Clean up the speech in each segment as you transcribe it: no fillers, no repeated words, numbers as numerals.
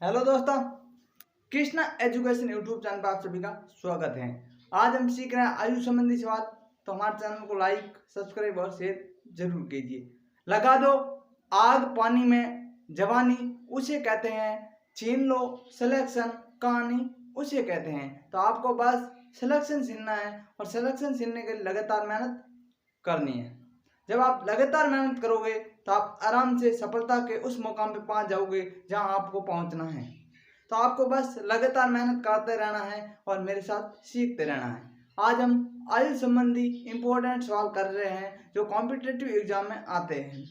Hello दोस्तों, Krishna education YouTube channel पर आप सभी का स्वागत है। आज हम सीख रहे हैं आयु संबंधी सवाल। तो हमारे चैनल को लाइक, सब्सक्राइब और शेयर जरूर कीजिए। लगा दो आग पानी में जवानी, उसे कहते हैं। छीन लो सिलेक्शन कहानी, उसे कहते हैं। तो आपको बस सिलेक्शन छीनना है और सिलेक्शन छीनने के लिए लगातार मेहनत करनी है। जब आप लगातार मेहनत करोगे तो आप आराम से सफलता के उस मुकाम पे पहुंच जाओगे जहां आपको पहुंचना है। तो आपको बस लगातार मेहनत करते रहना है और मेरे साथ सीखते रहना है। आज हम आयु संबंधी इंपॉर्टेंट सवाल कर रहे हैं जो कॉम्पिटिटिव एग्जाम में आते हैं।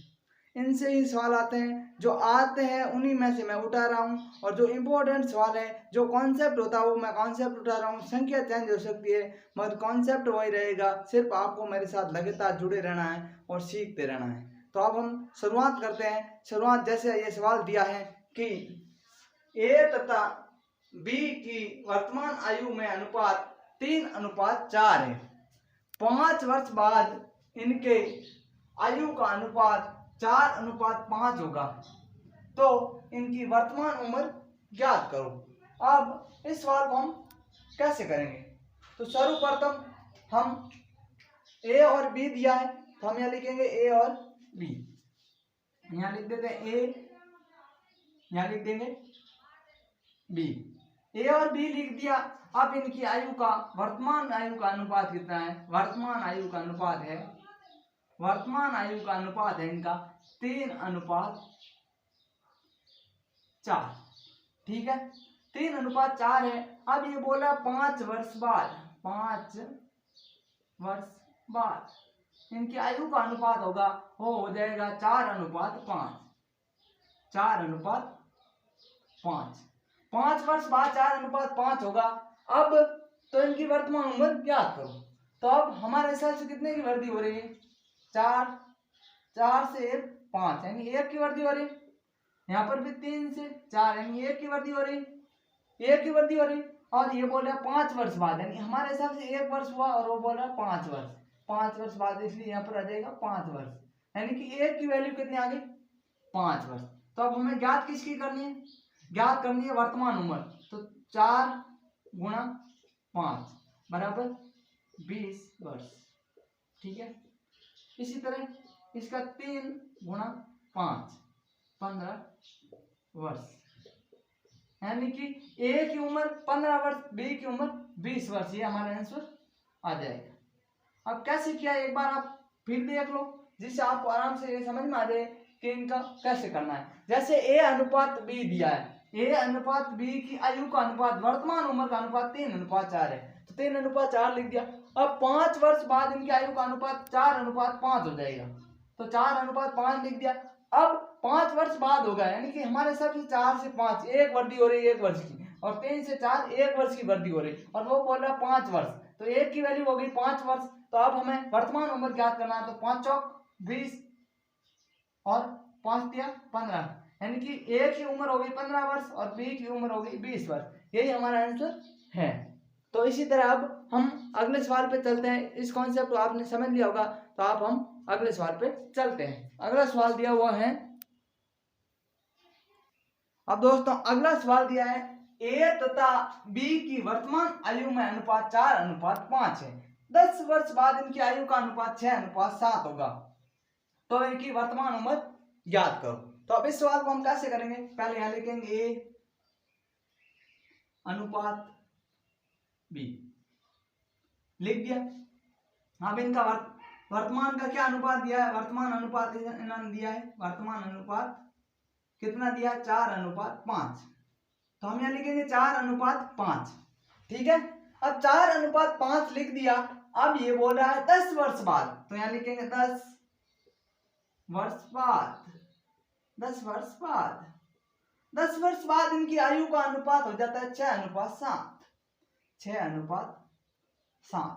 इनसे ही सवाल आते हैं, जो आते हैं उन्हीं में से मैं उठा रहा हूँ। और जो इम्पोर्टेंट सवाल है, जो कॉन्सेप्ट होता है वो मैं कॉन्सेप्ट उठा रहा हूँ। संख्या चेंज हो सकती है मगर कॉन्सेप्ट वही रहेगा। सिर्फ आपको मेरे साथ लगातार जुड़े रहना है और सीखते रहना है। तो अब हम शुरुआत करते हैं। शुरुआत जैसे ये सवाल दिया है कि ए तथा बी की वर्तमान आयु में अनुपात 3:4 है। 5 वर्ष बाद इनके आयु का अनुपात 4:5 होगा। तो इनकी वर्तमान उम्र ज्ञात करो। अब इस सवाल को हम कैसे करेंगे? तो सर्वप्रथम हम ए और बी दिया है तो हम यहाँ लिखेंगे ए और बी। यहाँ लिख देते हैं ए, यहाँ लिख देंगे बी। ए और बी लिख दिया। अब इनकी आयु का वर्तमान आयु का अनुपात कितना है? वर्तमान आयु का अनुपात है इनका 3:4। ठीक है, 3:4 है। अब ये बोला 5 वर्ष बाद इनकी आयु का अनुपात होगा, वो हो जाएगा 4:5। 5 वर्ष बाद 4:5 होगा। अब तो इनकी वर्तमान उम्र ज्ञात करो। तो अब हमारे हिसाब से कितने की वृद्धि हो रही है? 4 से 1 5 यानी 1 की वृद्धि हो रही है। यहाँ पर भी 3 से 4 यानी 1 की वृद्धि हो रही, और ये बोल रहा है 5 वर्ष बाद, यानी हमारे हिसाब से 1 वर्ष हुआ और वो बोल रहा है 5 वर्ष। 5 वर्ष बाद, इसलिए यहाँ पर आ जाएगा 5 वर्ष, यानी कि 1 की वैल्यू कितनी आ गई? 5 वर्ष। तो अब हमें ज्ञात किसकी करनी है? ज्ञात करनी है वर्तमान उम्र। तो 4 गुणा 5 बराबर 20 वर्ष। ठीक है, इसी तरह इसका 3 गुणा 5 15 वर्ष, यानी कि ए की उम्र 15 वर्ष, बी की उम्र 20 वर्ष। ये हमारा आंसर आ जाएगा। अब कैसे किया एक बार आप फिर देख लो, जिससे आपको आराम से ये समझ में आ जाए कि इनका कैसे करना है। जैसे ए अनुपात बी दिया है, ए अनुपात बी की आयु का अनुपात वर्तमान उम्र का अनुपात 3:4 है, तो 3:4 लिख दिया। अब 5 वर्ष बाद इनकी आयु का अनुपात 4:5 हो जाएगा, तो 4:5 लिख दिया। अब 5 वर्ष बाद होगा, यानी कि हमारे हिसाब से 4 से 5 एक वृद्धि हो रही है 1 वर्ष की, और 3 से 4 1 वर्ष की वृद्धि हो रही, और वो बोल रहा है 5 वर्ष, तो एक की वैल्यू हो गई 5 वर्ष। तो अब हमें वर्तमान उम्र ज्ञात करना है। तो 5 चौक 20 और 5 तिया 15, यानी कि ए की उम्र हो गई 15 वर्ष और बी की उम्र हो गई 20 वर्ष। यही हमारा आंसर है। तो इसी तरह अब हम अगले सवाल पे चलते हैं। इस कॉन्सेप्ट को आपने समझ लिया होगा, तो आप हम अगले सवाल पे चलते हैं। अगला सवाल दिया हुआ है, अब दोस्तों अगला सवाल दिया है ए तथा बी की वर्तमान आयु में अनुपात 4:5 है। 10 वर्ष बाद इनकी आयु का अनुपात 6:7 होगा। तो इनकी वर्तमान उम्र ज्ञात करो। तो अब इस सवाल को हम कैसे करेंगे? पहले यहां लिखेंगे ए अनुपात बी, लिख दिया। अब इनका वर्तमान का क्या अनुपात दिया है? वर्तमान अनुपात इन्होंने दिया है, वर्तमान अनुपात कितना दिया? 4:5। तो हम यहाँ लिखेंगे 4:5। ठीक है, अब 4:5 लिख दिया। अब ये बोल रहा है 10 वर्ष बाद, तो यहाँ लिखेंगे 10 वर्ष बाद। 10 वर्ष बाद इनकी आयु का अनुपात हो जाता है 6:7। 6:7।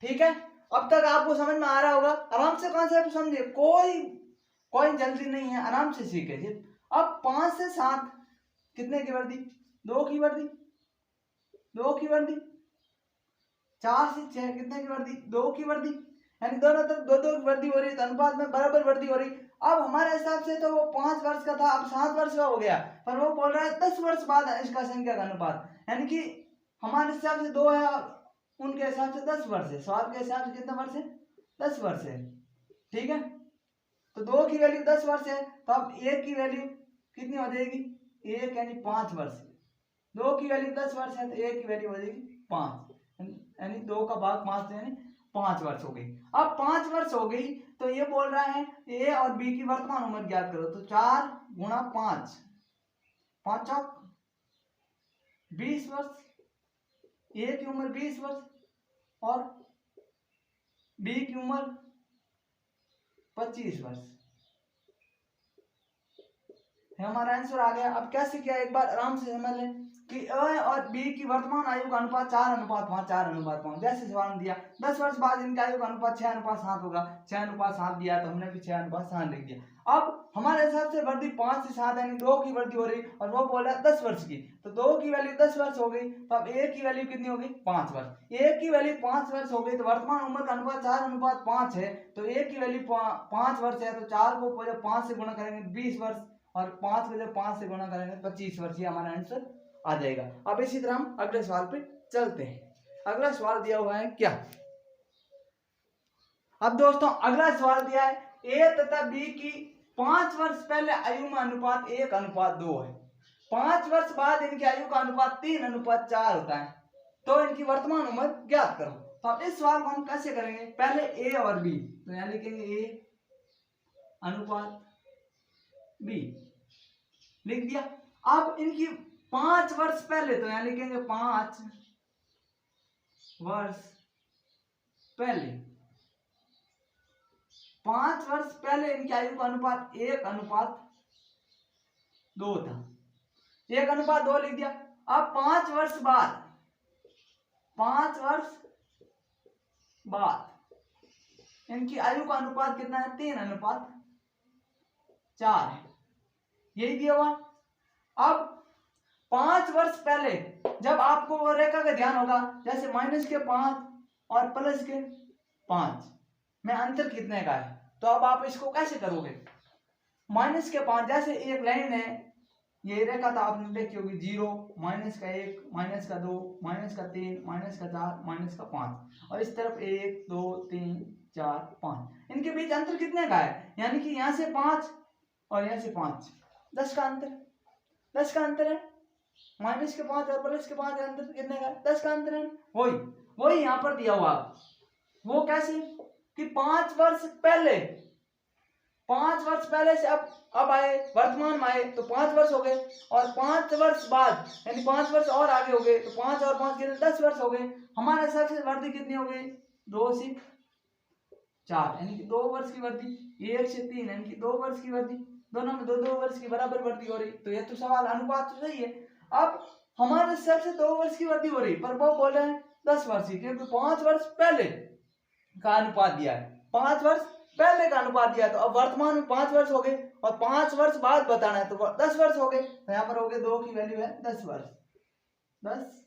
ठीक है, अब तक आपको समझ में आ रहा होगा। आराम से कॉन्सेप्ट समझिए, कोई जल्दी नहीं है, आराम से सीखिए। अब 5 से 7 कितने की वृद्धि? 2 की वृद्धि। 4 से 6 कितने की वृद्धि? 2 की वृद्धि, यानी दोनों तरफ 2 की वृद्धि हो रही है, तो अनुपात में बराबर वृद्धि हो रही। अब हमारे हिसाब से तो वो 5 वर्ष का था, अब 7 वर्ष का हो गया, पर वो बोल रहा है 10 वर्ष बाद इसका संख्या का अनुपात, यानी कि हमारे हिसाब से 2 है, उनके हिसाब से 10 वर्ष है। सवाल के हिसाब से कितना वर्ष है? 10 वर्ष है। ठीक है, तो 2 की वैल्यू 10 वर्ष है, तो अब 1 की वैल्यू कितनी हो जाएगी? 1 यानी 5 वर्ष। 2 की वैल्यू 10 वर्ष है, तो 1 की वैल्यू हो जाएगी 5, यानी 2 का भाग 5 यानी 5 वर्ष हो गई। अब 5 वर्ष हो गई, तो ये बोल रहा है ए और बी की वर्तमान उम्र ज्ञात करो, तो 4 गुणा 5, 5 चौक 20 वर्ष, ए की उम्र 20 वर्ष और बी की उम्र 25 वर्ष। हमारा आंसर आ गया। अब कैसे किया एक बार आराम से समझ लें कि ए और बी की वर्तमान आयु का अनुपात 4:5, 4:5। जैसे सवाल में दिया 10 वर्ष बाद इनकी आयु का अनुपात 6:7 होगा, 6:7 दिया तो हमने भी 6:7 लिख दिया। अब हमारे हिसाब से वृद्धि 5 से 7 यानी 2 की वृद्धि हो रही, और वो बोल रहा है 10 वर्ष की, तो 2 की वैल्यू 10 वर्ष हो गई, तो अब ए की वैल्यू कितनी हो गई? 5 वर्ष। ए की वैल्यू 5 वर्ष हो गई, तो वर्तमान उम्र का अनुपात 4:5 है, तो ए की वैल्यू 5 वर्ष है, तो 4 को जब 5 से गुणा करेंगे 20 वर्ष, और 5 को जब 5 से गुणा करेंगे 25 वर्ष। ये हमारा आंसर आ जाएगा। अब इसी तरह हम अगले सवाल पे चलते हैं। अगला सवाल दिया हुआ है क्या? अब दोस्तों अगला सवाल दिया है ए तथा बी की 5 वर्ष पहले आयु में अनुपात 1:2 है, 5 वर्ष बाद इनकी आयु का अनुपात 3:4 होता है, तो इनकी वर्तमान उम्र ज्ञात करो। तो अब इस सवाल को हम कैसे करेंगे? पहले ए और बी, तो यहां लिखेंगे ए अनुपात बी, लिख दिया। अब इनकी 5 वर्ष पहले, तो यहां लिखेंगे 5 वर्ष पहले, 5 वर्ष पहले इनकी आयु का अनुपात 1:2 था, 1:2 लिख दिया। अब 5 वर्ष बाद, 5 वर्ष बाद इनकी आयु का अनुपात कितना है? 3:4 है, यही दिया हुआ। अब 5 वर्ष पहले जब आपको वो रेखा का ध्यान होगा, जैसे -5 और +5 में अंतर कितने का है, तो अब आप इसको कैसे करोगे? -5 जैसे एक लाइन है, ये रेखा था आपने देखी होगी, 0, -1, -2, -3, -4, -5, और इस तरफ 1 2 3 4 5, इनके बीच अंतर कितने का है? यानी कि यहां से 5 और यहां से 5, 10 का अंतर, 10 का अंतर है। -5 और +5 का अंतर कितने का? 10 का अंतर है। वही यहां पर दिया हुआ। वो कैसे कि 5 वर्ष पहले, 5 वर्ष पहले से अब आए, वर्तमान में आए, तो 5 वर्ष हो गए, और 5 वर्ष बाद यानी 5 वर्ष और आगे हो गए, तो 5 और 5 कितने? 10 वर्ष हो गए। हमारे हिसाब से वृद्धि कितनी हो गई? 2 से 4, यानी कि 2 वर्ष की वृद्धि, 1 से 3 यानी कि 2 वर्ष की वृद्धि, दोनों में 2 वर्ष की बराबर वृद्धि हो रही, तो यह तो सवाल अनुपात तो सही है। अब हमारे हिसाब से 2 वर्ष की वृद्धि हो रही, पर वो बोल रहे हैं 10 वर्ष की, क्योंकि 5 वर्ष पहले का अनुपात दिया है, 5 वर्ष पहले का अनुपात दिया, तो अब वर्तमान में 5 वर्ष हो गए, और 5 वर्ष बाद बताना है, तो 10 वर्ष हो गए, तो यहाँ पर हो गए 2 की वैल्यू है 10 वर्ष, 10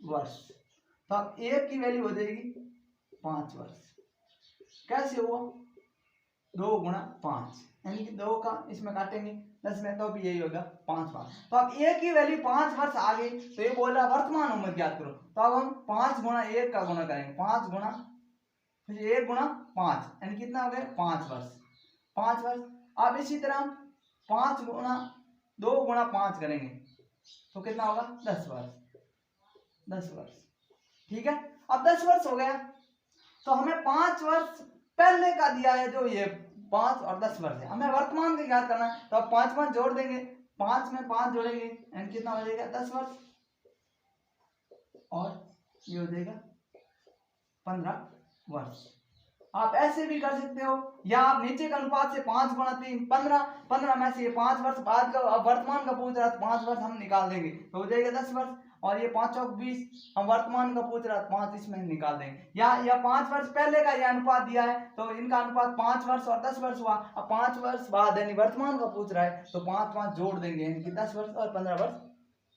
वर्ष, तो अब 1 की वैल्यू हो जाएगी 5 वर्ष। कैसे हुआ? 2 गुणा 5, यानी कि 2 का इसमें काटेंगे 10 में, तो भी यही होगा 5 वर्ष। तो अब 1 की वैल्यू 5 वर्ष आ गई, तो ये बोल रहा है वर्तमान उम्र ज्ञात करो, तो अब हम 5 गुणा 1 का गुणा करेंगे, 5 गुणा 1 गुणा 5, यानी कितना हो गया? 5 वर्ष, 5 वर्ष। अब इसी तरह हम 5 गुणा 2 गुणा 5 करेंगे, तो कितना होगा? 10 वर्ष, 10 वर्ष। ठीक है, अब 10 वर्ष हो गया, तो हमें 5 वर्ष पहले का दिया है, जो ये 5 और 10 वर्ष है, हमें वर्तमान का ज्ञात करना है, तो अब 5 5 जोड़ देंगे, 5 में 5 जोड़ेंगे, यानी कितना हो जाएगा? 10 वर्ष, और ये हो जाएगा 15 वर्ष। आप ऐसे भी कर सकते हो, या आप नीचे के अनुपात से 5 गुणा 3 15, 15 में से ये 5 वर्ष बाद का, अब वर्तमान का पूछ रहा है, 5 वर्ष हम निकाल देंगे, तो हो जाएगा 10 वर्ष, और ये 5 चौक 20, हम वर्तमान का पूछ रहा है, 5 इसमें निकाल देंगे, या 5 वर्ष पहले का ये अनुपात दिया है, तो इनका अनुपात 5 वर्ष और 10 वर्ष हुआ। अब 5 वर्ष बाद यानी वर्तमान का पूछ रहा है, तो 5 5 जोड़ देंगे, यानी कि 10 वर्ष और 15 वर्ष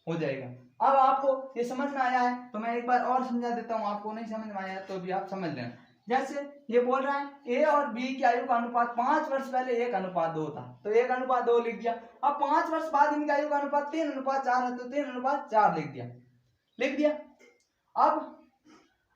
हो जाएगा। अब आपको ये समझ में आया है, तो मैं एक बार और समझा देता हूँ, आपको नहीं समझ में आया तो भी आप समझ लेना। जैसे ये बोल रहा है ए और बी की आयु का अनुपात 5 वर्ष पहले 1:2 था, तो 1:2 लिख दिया। अब 5 वर्ष बाद इनकी आयु का अनुपात 3:4 है, तो 3:4 लिख दिया।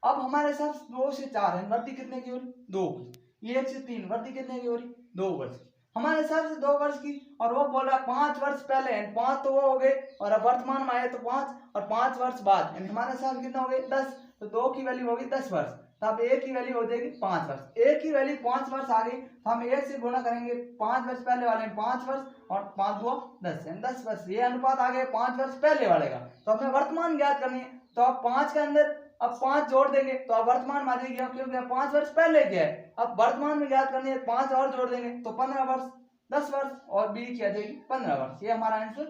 अब हमारे साथ 2 से 4 है, वृद्धि कितने की हो रही? 2 की। 1 से 3 वृद्धि कितने की हो रही? 2 वर्ष। हमारे हिसाब से 2 वर्ष की, और वो बोल रहा है 5 वर्ष पहले है, 5 तो वो हो गए और अब वर्तमान में आए तो 5, और 5 वर्ष बाद यानी हमारे साथ कितना हो गए? 10, तो 2 की वैल्यू होगी 10 वर्ष, तो अब 1 की वैल्यू हो जाएगी 5 वर्ष। 1 की वैल्यू 5 वर्ष आ गई, तो हम 1 से गुणा करेंगे, 5 वर्ष पहले वाले में 5 वर्ष और 5 2 10 यानी 10 वर्ष। ये अनुपात आ गया 5 वर्ष पहले वाले का। तो हमें वर्तमान ज्ञात करनी है, तो अब 5 के अंदर अब 5 जोड़ देंगे तो अब वर्तमान में आ जाएगी, क्योंकि 5 वर्ष पहले क्या है। अब वर्तमान में ज्ञात करनी है, 5 और जोड़ देंगे तो 15 वर्ष, 10 वर्ष और बी की आ जाएगी 15 वर्ष। ये हमारा आंसर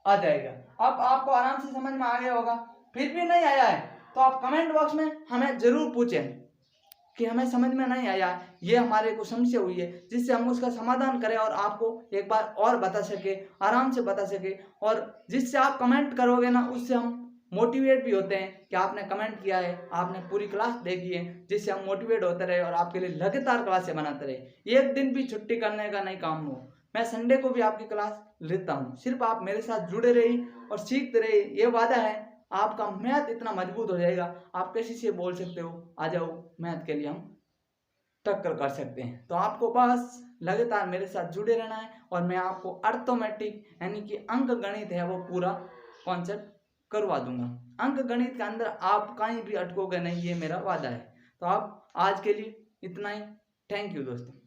आ जाएगा। अब आपको आराम से समझ में आ गया होगा। फिर भी नहीं आया है तो आप कमेंट बॉक्स में हमें जरूर पूछें कि हमें समझ में नहीं आया, ये हमारे को समस्या हुई है, जिससे हम उसका समाधान करें और आपको एक बार और बता सके, आराम से बता सके। और जिससे आप कमेंट करोगे ना, उससे हम मोटिवेट भी होते हैं कि आपने कमेंट किया है, आपने पूरी क्लास देखी है, जिससे हम मोटिवेट होते रहे और आपके लिए लगातार क्लासें बनाते रहे। एक दिन भी छुट्टी करने का नहीं काम हो, मैं संडे को भी आपकी क्लास लेता हूँ। सिर्फ आप मेरे साथ जुड़े रहिए और सीखते रहिए, ये वादा है। आपका मैथ इतना मजबूत हो जाएगा, आप किसी से बोल सकते हो आ जाओ मैथ के लिए हम टक्कर कर सकते हैं। तो आपको बस लगातार मेरे साथ जुड़े रहना है, और मैं आपको अर्थमेटिक यानी कि अंक गणित है वो पूरा कॉन्सेप्ट करवा दूंगा। अंक गणित के अंदर आप कहीं भी अटकोगे नहीं, ये मेरा वादा है। तो आप आज के लिए इतना ही। थैंक यू दोस्तों।